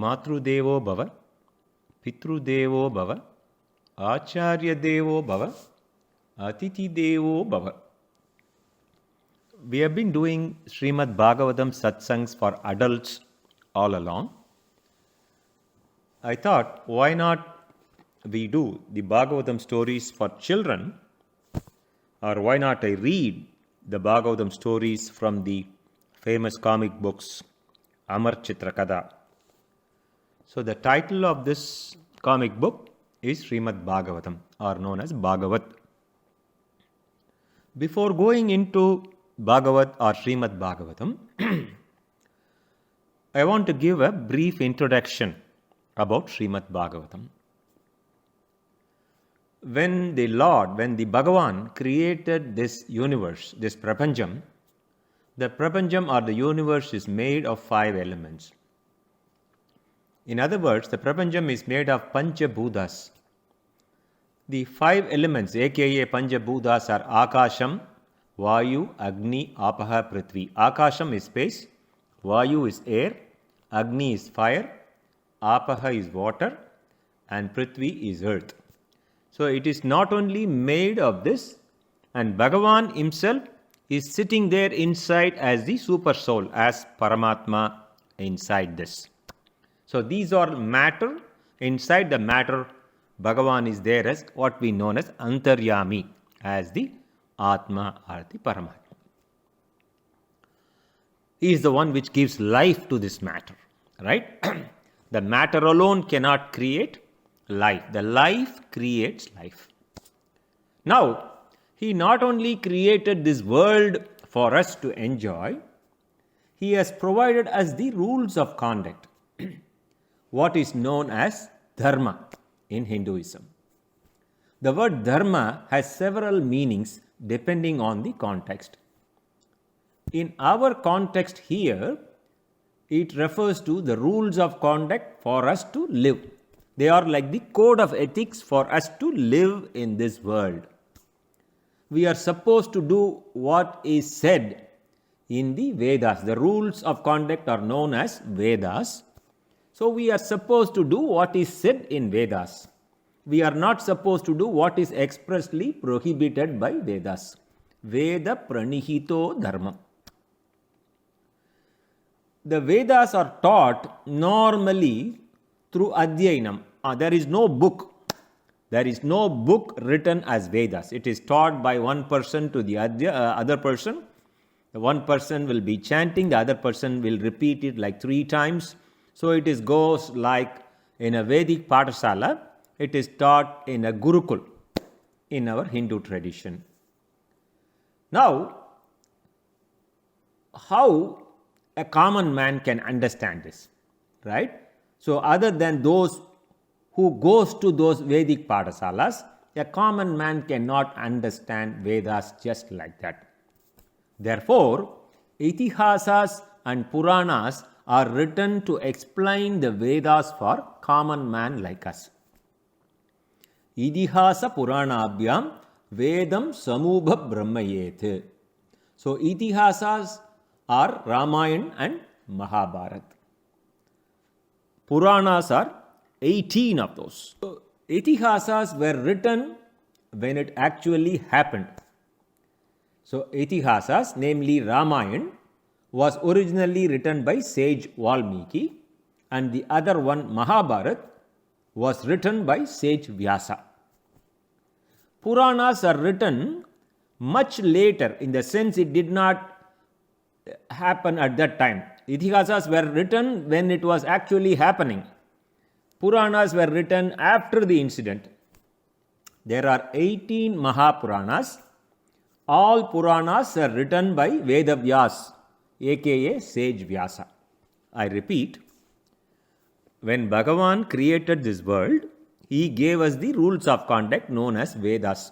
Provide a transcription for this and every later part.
Matrudevo Bhava, Pitrudevo Bhava, Acharya Devo Bhava, Atiti Devo Bhava. We have been doing Srimad Bhagavatam satsangs for adults all along. I thought, why not we do the Bhagavatam stories for children, or why not I read the Bhagavatam stories from the famous comic books Amar Chitrakada. So the title of this comic book is Srimad Bhagavatam, or known as Bhgawat. Before going into Bhgawat or Srimad Bhagavatam, I want to give a brief introduction about Srimad Bhagavatam. When the Bhagavan created this universe, this Prapancham, the Prapancham or the universe is made of 5 elements. In other words, the Prapancham is made of Panchabhutas. The 5 elements, aka Panchabhutas, are Akasham, Vayu, Agni, Apaha, Prithvi. Akasham is space, Vayu is air, Agni is fire, Apaha is water, and Prithvi is earth. So it is not only made of this, and Bhagavan himself is sitting there inside as the super soul, as Paramatma inside this. So these are matter. Inside the matter, Bhagavan is there as what we know as Antaryami, as the Atma or the Paramatma. He is the one which gives life to this matter, right? The matter alone cannot create life. The life creates life. Now, he not only created this world for us to enjoy, he has provided us the rules of conduct, what is known as dharma in Hinduism. The word dharma has several meanings depending on the context. In our context here, it refers to the rules of conduct for us to live. They are like the code of ethics for us to live in this world. We are supposed to do what is said in the Vedas. The rules of conduct are known as Vedas. So we are supposed to do what is said in Vedas. We are not supposed to do what is expressly prohibited by Vedas. Veda pranihito dharma. The Vedas are taught normally through Adhyayanam. There is no book. There is no book written as Vedas. It is taught by one person to the other person. The one person will be chanting, the other person will repeat it like 3 times. So it goes like in a Vedic Pathasala, it is taught in a Gurukul in our Hindu tradition. Now, how a common man can understand this, right? So other than those who goes to those Vedic Pathasalas, a common man cannot understand Vedas just like that. Therefore, Itihasas and Puranas are written to explain the Vedas for common man like us. Idihasa Puranabhyam Vedam Samubha Brahmayet. So Itihasas are Ramayana and Mahabharata. Puranas are 18 of those. So Itihasas were written when it actually happened. So Itihasas, namely Ramayana, was originally written by sage Valmiki, and the other one, Mahabharata, was written by sage Vyasa. Puranas are written much later, in the sense it did not happen at that time. Itihasas were written when it was actually happening. Puranas were written after the incident. There are 18 Mahapuranas. All Puranas are written by Vedavyas, aka sage Vyasa. I repeat, when Bhagavan created this world, he gave us the rules of conduct known as Vedas.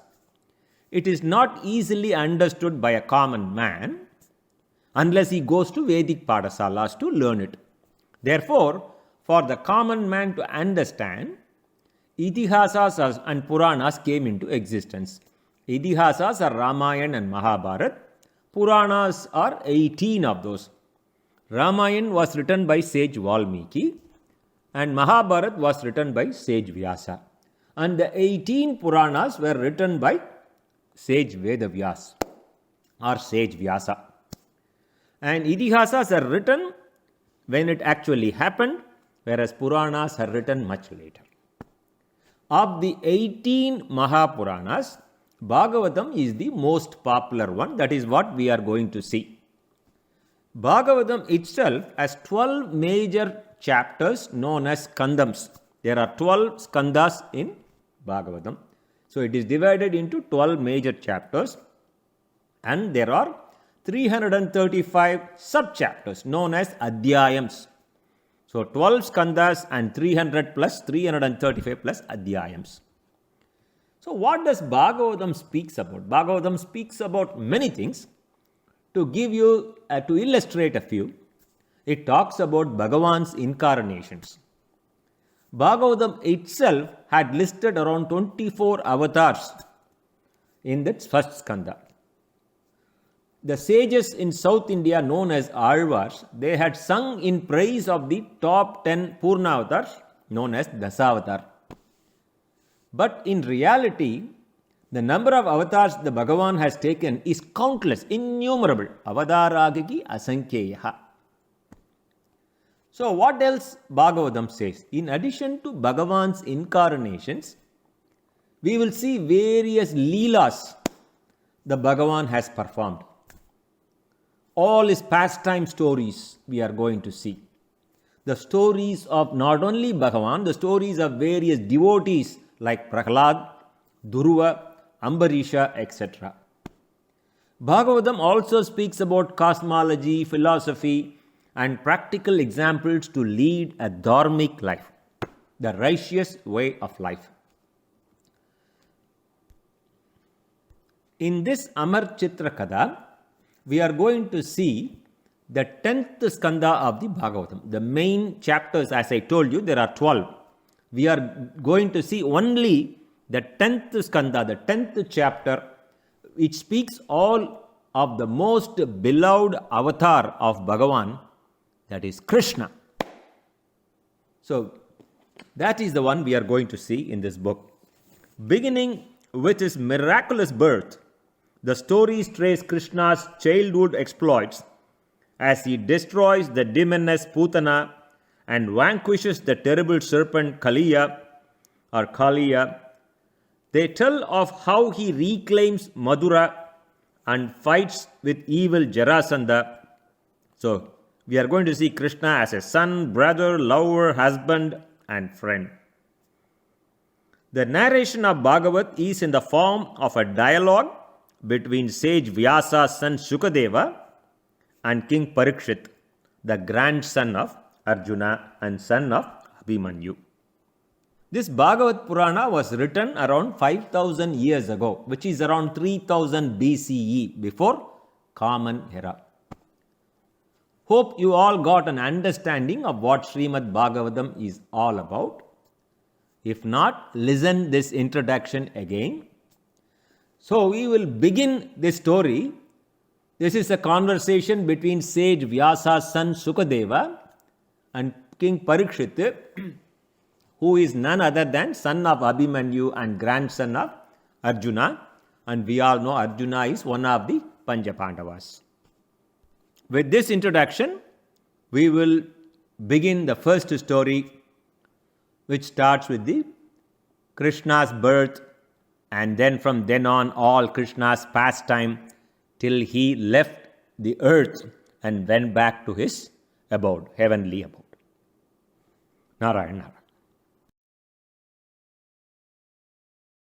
It is not easily understood by a common man unless he goes to Vedic Pathasalas to learn it. Therefore, for the common man to understand, Itihasas and Puranas came into existence. Itihasas are Ramayana and Mahabharata. Puranas are 18 of those. Ramayana was written by sage Valmiki. and Mahabharata was written by sage Vyasa. And the 18 Puranas were written by sage Vedavyas or sage Vyasa. And Idihasas are written when it actually happened, whereas Puranas are written much later. Of the 18 Mahapuranas, Bhagavatam is the most popular one. That is what we are going to see. Bhagavatam itself has 12 major chapters known as skandams. There are 12 skandhas in Bhagavatam. So it is divided into 12 major chapters, and there are 335 sub-chapters known as adhyayams. So 12 skandhas and 300 plus 335 plus adhyayams. So what does Bhagavatam speaks about? Bhagavatam speaks about many things. To give you, to illustrate a few, it talks about Bhagavan's incarnations. Bhagavatam itself had listed around 24 avatars in that first skandha. The sages in South India known as Alvars, they had sung in praise of the top 10 Purna avatars known as Dasavatar. But in reality, the number of avatars the Bhagavan has taken is countless, innumerable. Avataragaki asankyeyaha. So what else Bhagavatam says? In addition to Bhagavan's incarnations, we will see various leelas the Bhagavan has performed. All his pastime stories we are going to see. The stories of not only Bhagavan, the stories of various devotees like Prahlad, Dhruva, Ambarisha, etc. Bhagavatam also speaks about cosmology, philosophy, and practical examples to lead a dharmic life, the righteous way of life. In this Amar Chitra Kada, we are going to see the 10th skandha of the Bhagavatam. The main chapters, as I told you, there are 12. We are going to see only the 10th skandha, the 10th chapter, which speaks all of the most beloved avatar of Bhagavan, that is Krishna. So, that is the one we are going to see in this book. Beginning with his miraculous birth, the stories trace Krishna's childhood exploits as he destroys the demoness Putana and vanquishes the terrible serpent Kaliya or Kaliya. They tell of how he reclaims Madura and fights with evil Jarasandha. So, we are going to see Krishna as a son, brother, lover, husband and friend. The narration of Bhagavat is in the form of a dialogue between sage Vyasa's son Shukadeva and King Parikshit, the grandson of Arjuna and son of Abhimanyu. This Bhagavat Purana was written around 5000 years ago, which is around 3000 BCE, before Common Era. Hope you all got an understanding of what Srimad Bhagavatam is all about. If not, listen this introduction again. So we will begin this story. This is a conversation between sage Vyasa's son Sukadeva and King Parikshit, who is none other than son of Abhimanyu and grandson of Arjuna. And we all know Arjuna is one of the Panchapandavas. With this introduction, we will begin the first story, which starts with the Krishna's birth, and then from then on all Krishna's pastime till he left the earth and went back to his abode, heavenly abode. Narayana.